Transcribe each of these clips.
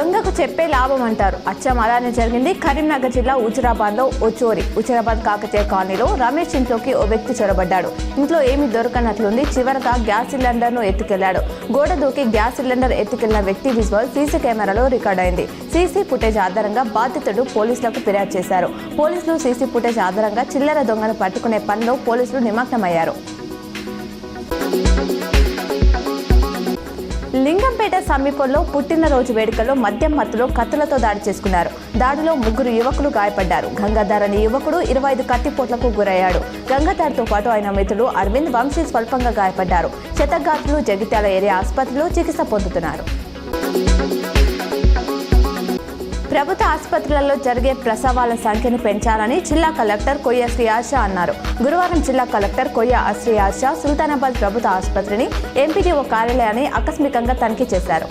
దొంగకు చెప్పే లాభం అంటారు. అచ్చం అలానే జరిగింది కరీంనగర్ జిల్లా హుజురాబాద్లో ఓ చోరీ. హుజురాబాద్ కాకతీయ కాలనీలో రమేష్ ఇంట్లోకి ఓ వ్యక్తి చొరబడ్డాడు. ఇంట్లో ఏమీ దొరకనట్లుంది. చివరగా గ్యాస్ సిలిండర్ను ఎత్తుకెళ్లాడు. గోడ దూకి గ్యాస్ సిలిండర్ ఎత్తుకెళ్లిన వ్యక్తి విజువల్ సీసీ కెమెరాలో రికార్డ్ అయింది. సీసీ ఫుటేజ్ ఆధారంగా బాధితుడు పోలీసులకు ఫిర్యాదు చేశారు. పోలీసులు సీసీ ఫుటేజ్ ఆధారంగా చిల్లర దొంగను పట్టుకునే పనిలో పోలీసులు నిమగ్నమయ్యారు. లింగంపేట సమీపంలో పుట్టినరోజు వేడుకల్లో మద్యం మత్తులో కత్తులతో దాడి చేసుకున్నారు. దాడిలో 3 యువకులు గాయపడ్డారు. గంగాధర్ అనే యువకుడు 25 కత్తిపోట్లకు గురయ్యాడు. గంగాధర్తో పాటు ఆయన మిత్రుడు అరవింద్, వంశీ స్వల్పంగా గాయపడ్డారు. క్షతగాత్రులు జగిత్యాల ఏరియా ఆసుపత్రిలో చికిత్స పొందుతున్నారు. ప్రభుత్వ ఆసుపత్రులలో జరిగే ప్రసవాల సంఖ్యను పెంచాలని జిల్లా కలెక్టర్ కొయ్య శ్రీ ఆశ అన్నారు. గురువారం జిల్లా కలెక్టర్ కొయ్య శ్రీ ఆశ సుల్తానాబాద్ ప్రభుత్వ ఆసుపత్రిని, ఎంపీడీఓ కార్యాలయాన్ని ఆకస్మికంగా తనిఖీ చేశారు.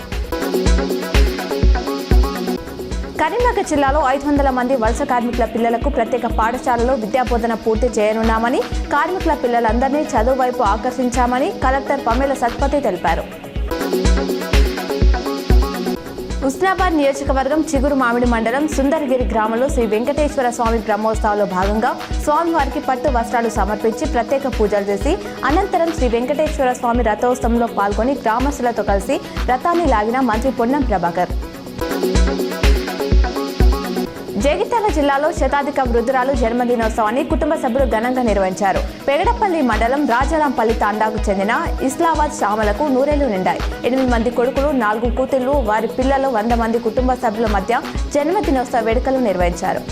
కరీంనగర్ జిల్లాలో 500 మంది వలస కార్మికుల పిల్లలకు ప్రత్యేక పాఠశాలలో విద్యాబోధన పూర్తి చేయనున్నామని, కార్మికుల పిల్లలందరినీ చదువు వైపు ఆకర్షించామని కలెక్టర్ పమేల సత్పతి తెలిపారు. హుస్నాబాద్ నియోజకవర్గం చిగురు మామిడి మండలం సుందరగిరి గ్రామంలో శ్రీ వెంకటేశ్వర స్వామి బ్రహ్మోత్సవాల్లో భాగంగా స్వామివారికి పట్టు వస్త్రాలు సమర్పించి ప్రత్యేక పూజలు చేసి అనంతరం శ్రీ వెంకటేశ్వర స్వామి రథోత్సవంలో పాల్గొని గ్రామస్తులతో కలిసి రథాన్ని లాగిన మంత్రి పొన్నం ప్రభాకర్. జగిత్యాల జిల్లాలో శతాధిక వృద్ధురాలు జన్మదినోత్సవాన్ని కుటుంబ సభ్యులు ఘనంగా నిర్వహించారు. పెగడపల్లి మండలం రాజారాంపల్లి తాండాకు చెందిన ఇస్లావాద్ శ్యామలకు నూరేళ్లు నిండాయి. 8 మంది కొడుకులు, 4 కూతుళ్లు, వారి పిల్లలు, 100 మంది కుటుంబ సభ్యుల మధ్య జన్మదినోత్సవ వేడుకలు నిర్వహించారు.